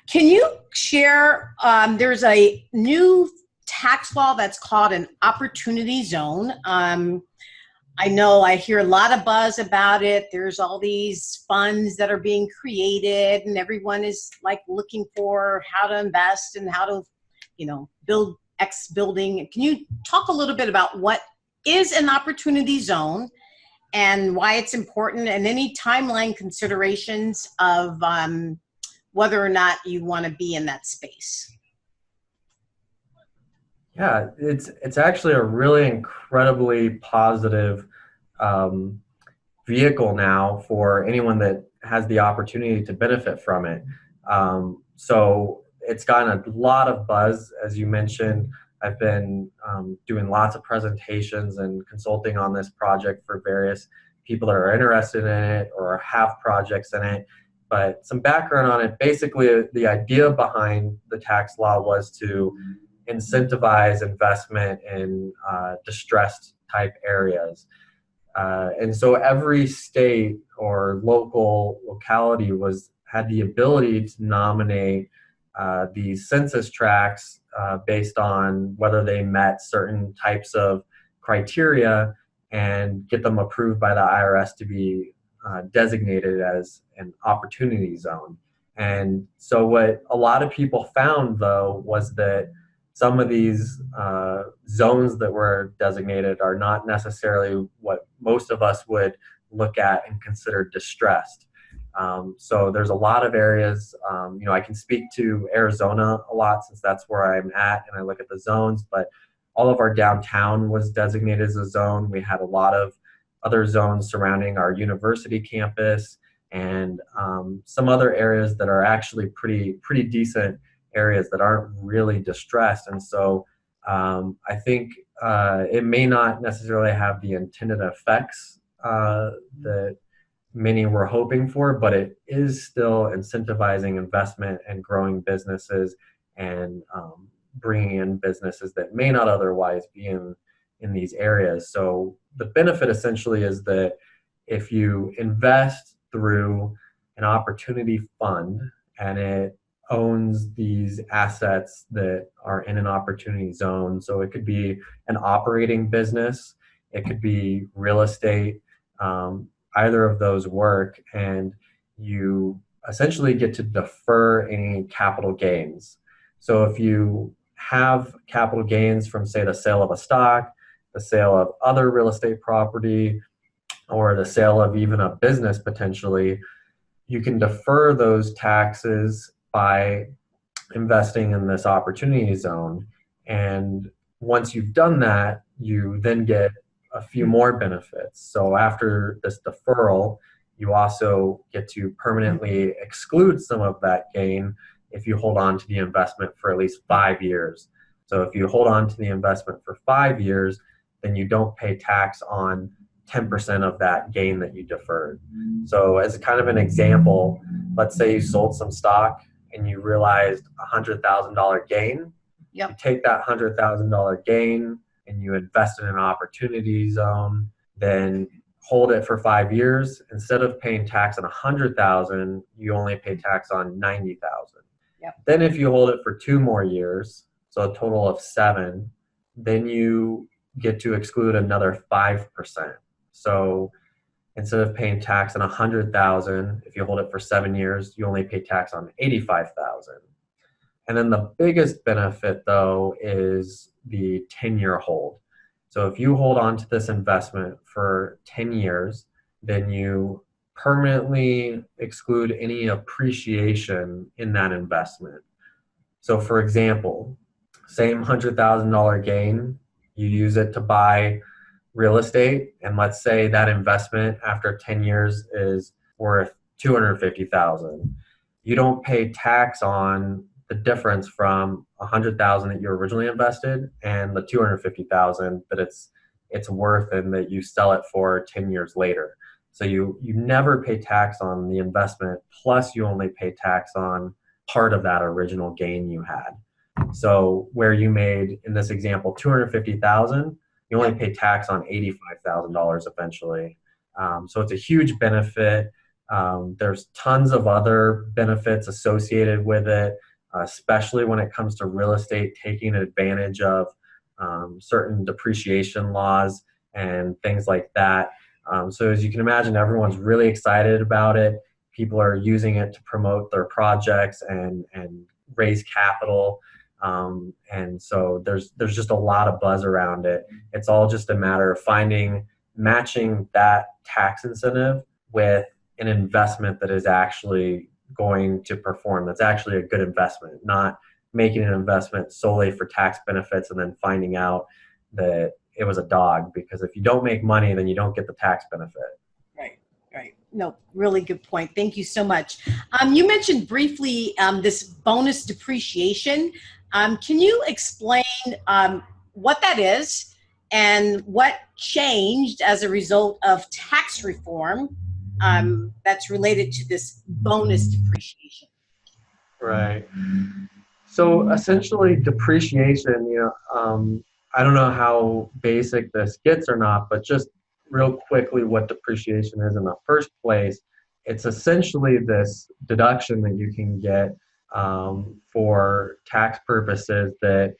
Can you share, there's a new tax law that's called an opportunity zone. I know I hear a lot of buzz about it. There's all these funds that are being created and everyone is like looking for how to invest and how to, build X building. Can you talk a little bit about what is an opportunity zone and why it's important and any timeline considerations of whether or not you want to be in that space? Yeah, it's actually a really incredibly positive vehicle now for anyone that has the opportunity to benefit from it. So it's gotten a lot of buzz, as you mentioned. I've been doing lots of presentations and consulting on this project for various people that are interested in it or have projects in it. But some background on it, basically the idea behind the tax law was to incentivize investment in distressed type areas. And so every state or locality had the ability to nominate these census tracts based on whether they met certain types of criteria and get them approved by the IRS to be designated as an opportunity zone. And so what a lot of people found, though, was that some of these zones that were designated are not necessarily what most of us would look at and consider distressed. So there's a lot of areas, I can speak to Arizona a lot since that's where I'm at and I look at the zones, but all of our downtown was designated as a zone. We had a lot of other zones surrounding our university campus and some other areas that are actually pretty decent areas that aren't really distressed. And so I think it may not necessarily have the intended effects that many were hoping for, but it is still incentivizing investment and growing businesses and bringing in businesses that may not otherwise be in these areas. So the benefit essentially is that if you invest through an opportunity fund and it owns these assets that are in an opportunity zone, so it could be an operating business, it could be real estate, either of those work, and you essentially get to defer any capital gains. So if you have capital gains from, say, the sale of a stock, the sale of other real estate property, or the sale of even a business potentially, you can defer those taxes by investing in this opportunity zone. And once you've done that, you then get a few more benefits. So after this deferral, you also get to permanently exclude some of that gain if you hold on to the investment for at least 5 years. So if you hold on to the investment for 5 years, then you don't pay tax on 10% of that gain that you deferred. So as kind of an example, let's say you sold some stock and you realized $100,000 gain. Yep. You take that $100,000 gain and you invest in an opportunity zone, then hold it for 5 years. Instead of paying tax on $100,000, you only pay tax on $90,000. Yep. Then if you hold it for 2 more years, so a total of 7, then you get to exclude another 5%. So instead of paying tax on $100,000, if you hold it for 7 years, you only pay tax on $85,000. And then the biggest benefit, though, is the 10-year hold. So if you hold on to this investment for 10 years, then you permanently exclude any appreciation in that investment. So for example, same $100,000 gain, you use it to buy real estate, and let's say that investment after 10 years is worth $250,000. You don't pay tax on the difference from $100,000 that you originally invested and the $250,000 that it's worth and that you sell it for 10 years later. So you never pay tax on the investment, plus you only pay tax on part of that original gain you had. So where you made, in this example, $250,000, you only pay tax on $85,000 eventually. So it's a huge benefit. There's tons of other benefits associated with it, especially when it comes to real estate, taking advantage of certain depreciation laws and things like that. So as you can imagine, everyone's really excited about it. People are using it to promote their projects and raise capital. And so there's just a lot of buzz around it. It's all just a matter of matching that tax incentive with an investment that is actually going to perform. That's actually a good investment, not making an investment solely for tax benefits and then finding out that it was a dog. Because if you don't make money, then you don't get the tax benefit. Right, right. No, really good point. Thank you so much. You mentioned briefly this bonus depreciation. Can you explain what that is and what changed as a result of tax reform that's related to this bonus depreciation? Right. So essentially, depreciation, I don't know how basic this gets or not, but just real quickly, what depreciation is in the first place, it's essentially this deduction that you can get for tax purposes that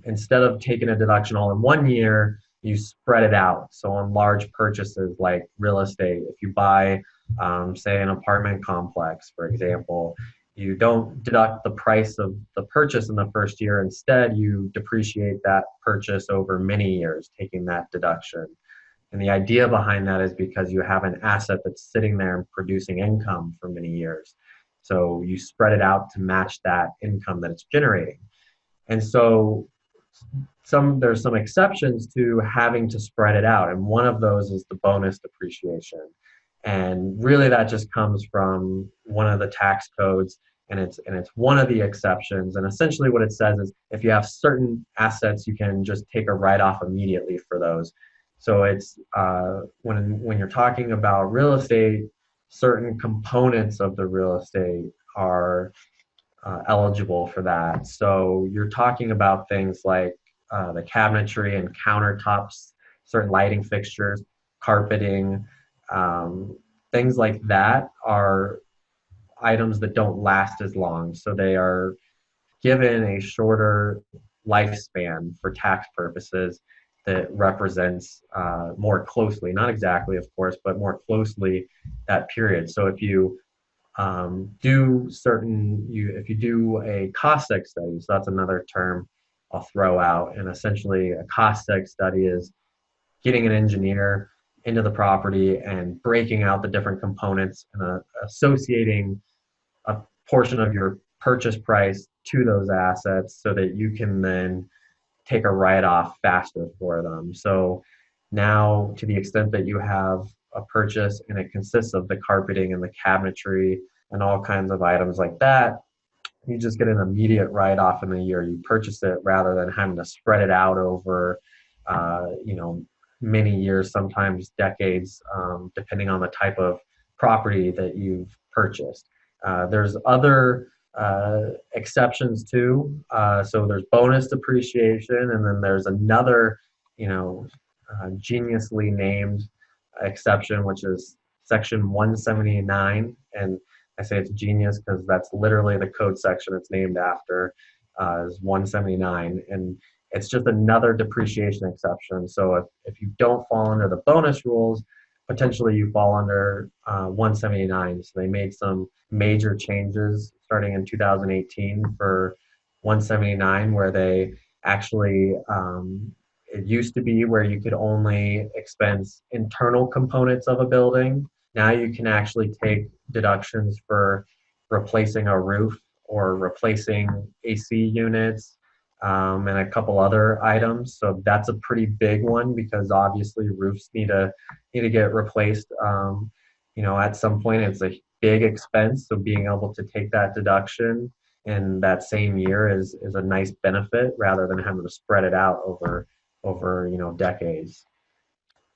instead of taking a deduction all in one year, you spread it out. So on large purchases like real estate, if you buy, say, an apartment complex, for example, you don't deduct the price of the purchase in the first year. Instead, you depreciate that purchase over many years, taking that deduction. And the idea behind that is because you have an asset that's sitting there and producing income for many years. So you spread it out to match that income that it's generating. And so there's some exceptions to having to spread it out. And one of those is the bonus depreciation. And really that just comes from one of the tax codes, and it's one of the exceptions. And essentially what it says is if you have certain assets, you can just take a write-off immediately for those. So it's when you're talking about real estate, certain components of the real estate are eligible for that. So you're talking about things like the cabinetry and countertops, certain lighting fixtures, carpeting, things like that are items that don't last as long. So they are given a shorter lifespan for tax purposes that represents more closely, not exactly, of course, but more closely that period. So if you if you do a cost seg study, so that's another term I'll throw out. And essentially a cost seg study is getting an engineer into the property and breaking out the different components and associating a portion of your purchase price to those assets so that you can then take a write-off faster for them. So now, to the extent that you have a purchase and it consists of the carpeting and the cabinetry and all kinds of items like that, you just get an immediate write-off in the year you purchase it rather than having to spread it out over, many years, sometimes decades, depending on the type of property that you've purchased. There's other exceptions too. So there's bonus depreciation, and then there's another, geniusly named exception, which is Section 179. And I say it's genius because that's literally the code section it's named after, is 179. And it's just another depreciation exception. So if you don't fall under the bonus rules, potentially you fall under 179. So they made some major changes starting in 2018 for 179, where they actually, it used to be where you could only expense internal components of a building. Now you can actually take deductions for replacing a roof or replacing AC units, and a couple other items. So that's a pretty big one because obviously roofs need to get replaced. At some point it's a big expense. So being able to take that deduction in that same year is a nice benefit rather than having to spread it out over decades.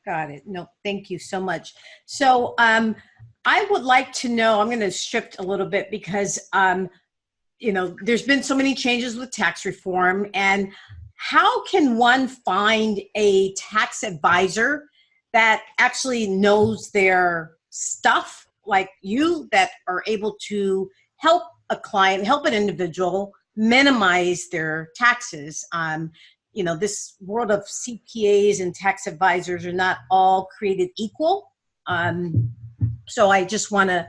Got it. No, thank you so much. So I would like to know, I'm going to shift a little bit because there's been so many changes with tax reform, and how can one find a tax advisor that actually knows their stuff like you that are able to help a client, help an individual minimize their taxes. This world of CPAs and tax advisors are not all created equal. So I just want to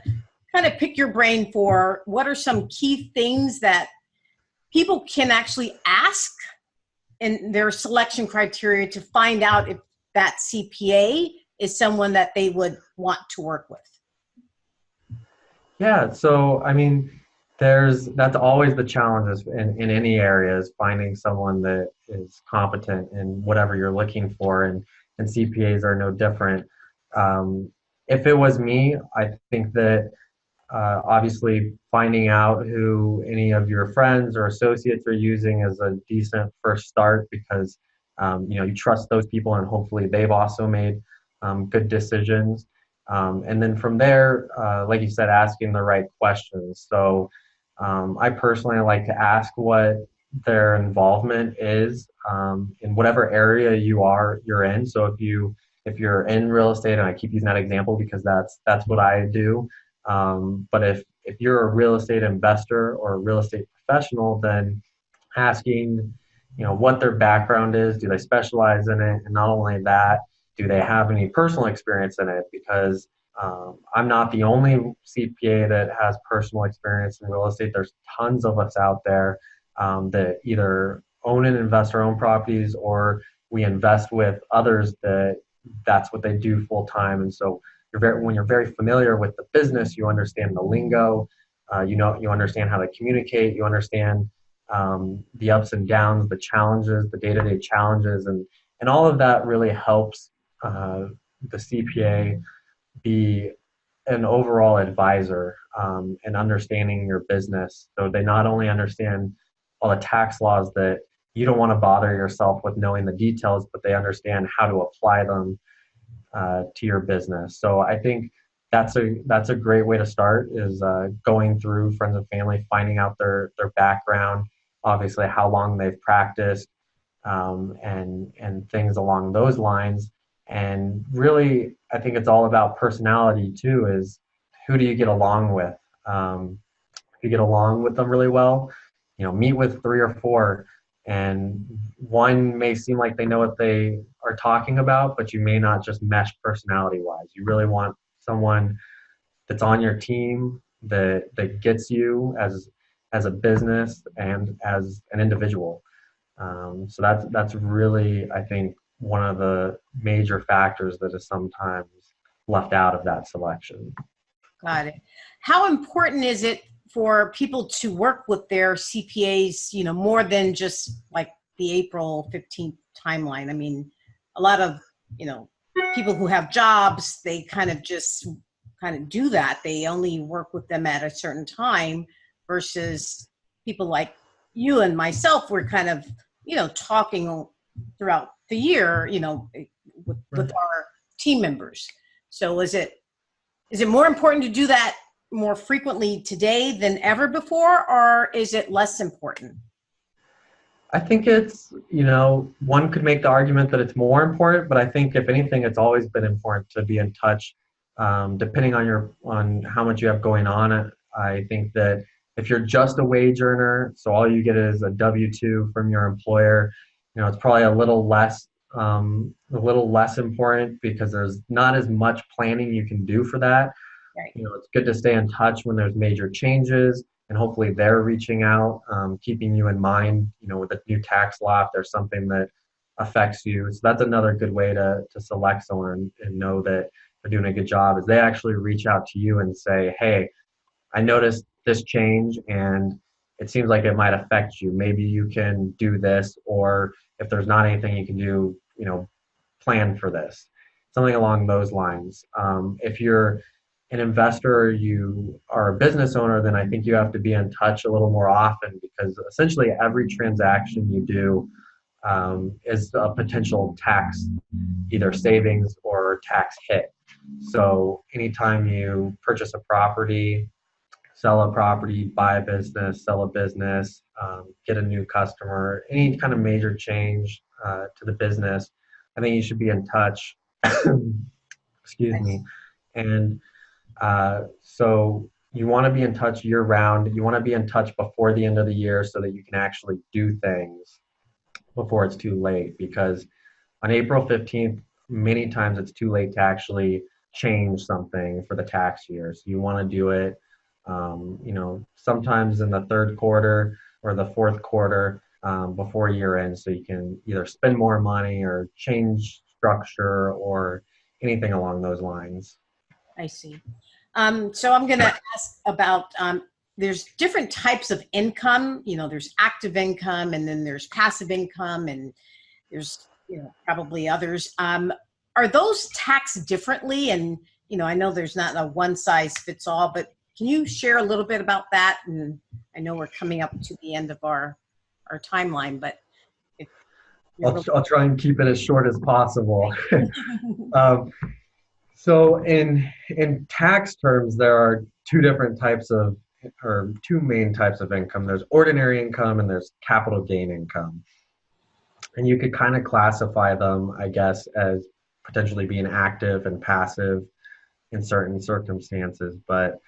kind of pick your brain for what are some key things that people can actually ask in their selection criteria to find out if that CPA is someone that they would want to work with. Yeah, so I mean, that's always the challenges in any area is finding someone that is competent in whatever you're looking for, and CPAs are no different. If it was me, I think that obviously finding out who any of your friends or associates are using is a decent first start because you trust those people and hopefully they've also made good decisions. And then from there, like you said, asking the right questions. So I personally like to ask what their involvement is in whatever area you're in. So if you're in real estate, and I keep using that example because that's what I do. But if you're a real estate investor or a real estate professional, then asking, what their background is, do they specialize in it, and not only that, do they have any personal experience in it? Because I'm not the only CPA that has personal experience in real estate. There's tons of us out there that either own and invest our own properties, or we invest with others that's what they do full time. And so when you're very familiar with the business, you understand the lingo, you understand how to communicate, you understand the ups and downs, the challenges, the day-to-day challenges, and all of that really helps the CPA be an overall advisor and understanding your business. So they not only understand all the tax laws that you don't want to bother yourself with knowing the details, but they understand how to apply them to your business. So I think that's a great way to start is going through friends and family, finding out their background, obviously how long they've practiced, and things along those lines. And really, I think it's all about personality too. Is who do you get along with? If you get along with them really well, meet with three or four, and one may seem like they know what they are talking about, but you may not just mesh personality wise. You really want someone that's on your team that gets you as a business and as an individual. So that's really, I think, one of the major factors that is sometimes left out of that selection. Got it. How important is it for people to work with their CPAs, more than just like the April 15th timeline? I mean, a lot of, people who have jobs, they kind of do that. They only work with them at a certain time versus people like you and myself. We're kind of, talking throughout the year, with our team members. So is it more important to do that more frequently today than ever before, or is it less important? I think it's, one could make the argument that it's more important, but I think if anything, it's always been important to be in touch, depending on how much you have going on. I think that if you're just a wage earner, so all you get is a W-2 from your employer, it's probably a little less important because there's not as much planning you can do for that. Right. It's good to stay in touch when there's major changes, and hopefully they're reaching out, keeping you in mind, with the new tax law, if there's something that affects you. So that's another good way to select someone and know that they're doing a good job, is they actually reach out to you and say, hey, I noticed this change and it seems like it might affect you. Maybe you can do this, or if there's not anything you can do, plan for this. Something along those lines. If you're an investor or you are a business owner, then I think you have to be in touch a little more often, because essentially every transaction you do is a potential tax, either savings or tax hit. So anytime you purchase a property, sell a property, buy a business, sell a business, get a new customer, any kind of major change to the business, I think you should be in touch. Excuse me. And So you want to be in touch year round. You want to be in touch before the end of the year so that you can actually do things before it's too late. Because on April 15th, many times it's too late to actually change something for the tax year. So you want to do it, sometimes in the third quarter or the fourth quarter before year end, so you can either spend more money or change structure or anything along those lines. I see. So I'm going to ask about, there's different types of income. There's active income, and then there's passive income, and there's, probably others. Are those taxed differently? And, I know there's not a one size fits all, but can you share a little bit about that? And I know we're coming up to the end of our timeline, but if you're I'll, really. I'll try and keep it as short as possible. um, so in tax terms, there are two different types of, or two main types of income. There's ordinary income and there's capital gain income. And you could kind of classify them, I guess, as potentially being active and passive in certain circumstances. But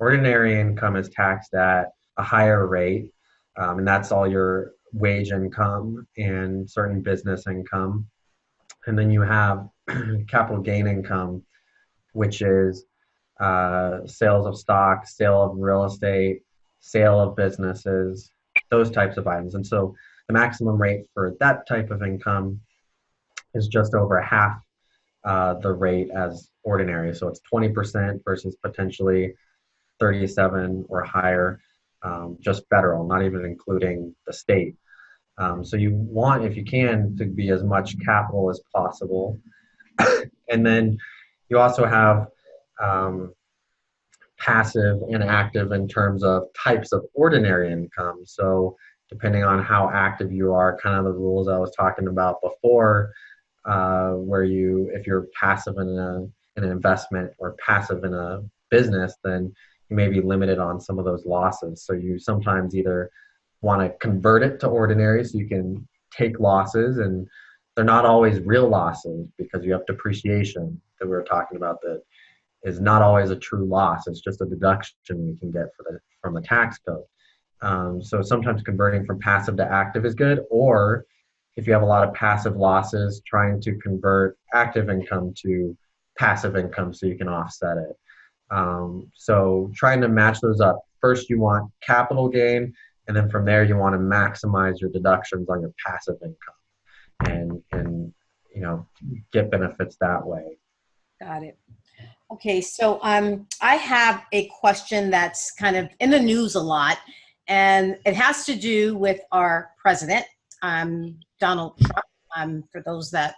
ordinary income is taxed at a higher rate, and that's all your wage income and certain business income. And then you have capital gain income, which is sales of stock, sale of real estate, sale of businesses, those types of items. And so the maximum rate for that type of income is just over half the rate as ordinary. So it's 20% versus potentially 37 or higher, just federal, not even including the state. So you want, if you can, to be as much capital as possible. And then you also have um, passive and active in terms of types of ordinary income. So depending on how active you are, kind of the rules I was talking about before, where if you're passive in an investment or passive in a business, then you may be limited on some of those losses. So you sometimes either want to convert it to ordinary so you can take losses, and they're not always real losses because you have depreciation that we were talking about that is not always a true loss. It's just a deduction you can get from the tax code. So sometimes converting from passive to active is good, or if you have a lot of passive losses, trying to convert active income to passive income so you can offset it. So trying to match those up. First, you want capital gain, and then from there, you want to maximize your deductions on your passive income, and get benefits that way. Got it. Okay, so I have a question that's kind of in the news a lot, and it has to do with our president, Donald Trump. For those that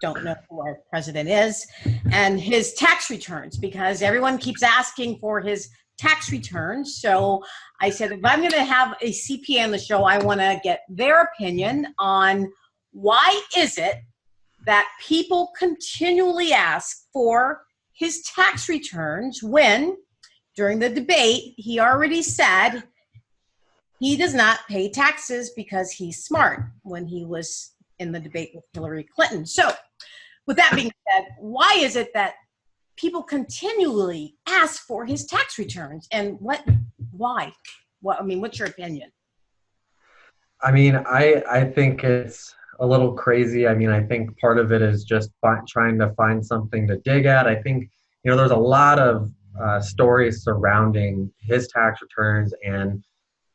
don't know who our president is, and his tax returns, because everyone keeps asking for his tax returns. So I said, if I'm going to have a CPA on the show, I want to get their opinion on why is it that people continually ask for his tax returns when during the debate he already said he does not pay taxes because he's smart when he was in the debate with Hillary Clinton. So with that being said, why is it that people continually ask for his tax returns, and why? What's your opinion? I mean, I think it's a little crazy. I mean, I think part of it is just trying to find something to dig at. I think, there's a lot of stories surrounding his tax returns and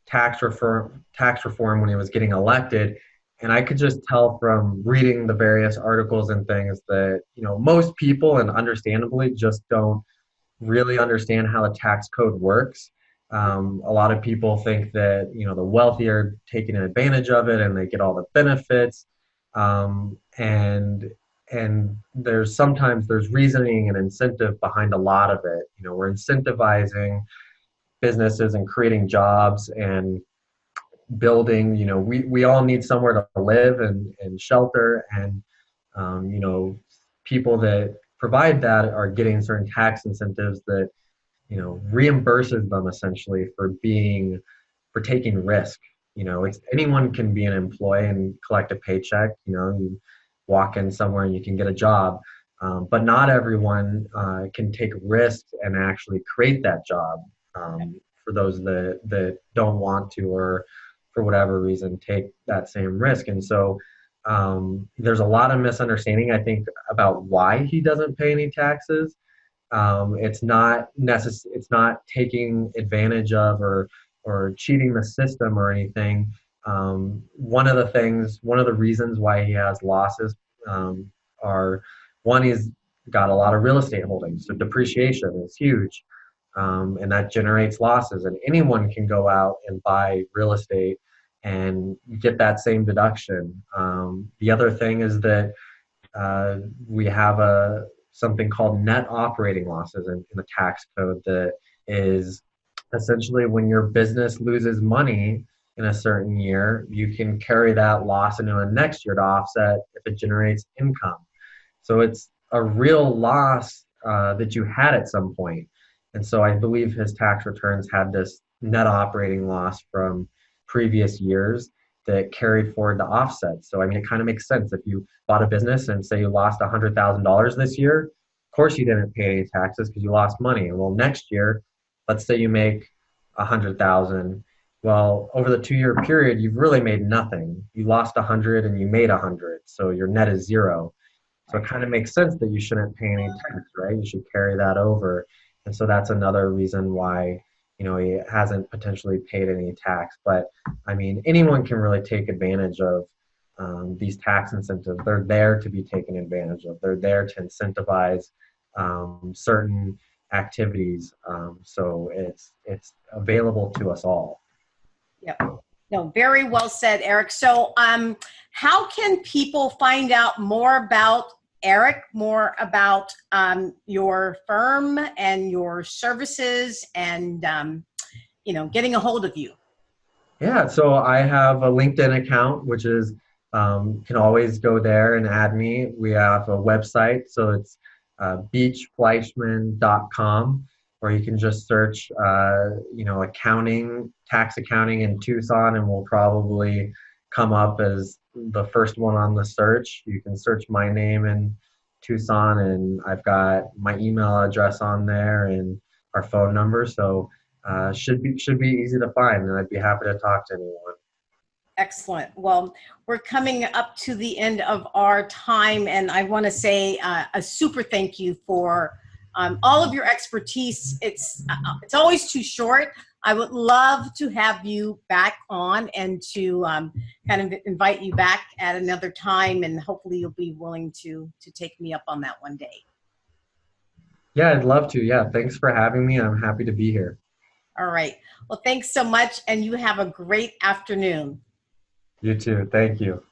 tax reform when he was getting elected. And I could just tell from reading the various articles and things that, most people, and understandably, just don't really understand how the tax code works. A lot of people think that the wealthy are taking advantage of it and they get all the benefits, and there's reasoning and incentive behind a lot of it. We're incentivizing businesses and creating jobs and building. We all need somewhere to live and shelter, and people that provide that are getting certain tax incentives that reimburses them essentially for taking risk. It's anyone can be an employee and collect a paycheck. You walk in somewhere and you can get a job. But not everyone can take risks and actually create that job. For those that don't want to, or for whatever reason take that same risk. And so there's a lot of misunderstanding, I think, about why he doesn't pay any taxes. It's not taking advantage of or cheating the system or anything. One of the reasons why he has losses are, one, he's got a lot of real estate holdings, so depreciation is huge, and that generates losses. And anyone can go out and buy real estate and get that same deduction. The other thing is that we have something called net operating losses in the tax code, that is essentially when your business loses money in a certain year, you can carry that loss into the next year to offset if it generates income. So it's a real loss that you had at some point. And so I believe his tax returns had this net operating loss from previous years that carried forward to offset. So I mean, it kind of makes sense if you bought a business and say you lost $100,000 this year. Of course, you didn't pay any taxes because you lost money. Well, next year, let's say you make 100,000. Well, over the 2 year period, you've really made nothing. You lost 100 and you made 100, so your net is zero. So it kind of makes sense that you shouldn't pay any tax, right? You should carry that over. And so that's another reason why, he hasn't potentially paid any tax. But I mean, anyone can really take advantage of these tax incentives. They're there to be taken advantage of. They're there to incentivize certain activities. So it's available to us all. Yep. No, very well said, Eric. So, how can people find out more about Eric, more about your firm and your services, and getting a hold of you? Yeah, so I have a LinkedIn account, which is, can always go there and add me. We have a website, so it's beachfleischman.com, or you can just search, tax accounting in Tucson, and we'll probably come up as the first one on the search. You can search my name in Tucson, and I've got my email address on there and our phone number. So should be easy to find, and I'd be happy to talk to anyone. Excellent. Well, we're coming up to the end of our time, and I want to say a super thank you for all of your expertise. It's always too short. I would love to have you back on and to kind of invite you back at another time, and hopefully you'll be willing to take me up on that one day. Yeah, I'd love to. Yeah, thanks for having me. I'm happy to be here. All right. Well, thanks so much, and you have a great afternoon. You too. Thank you.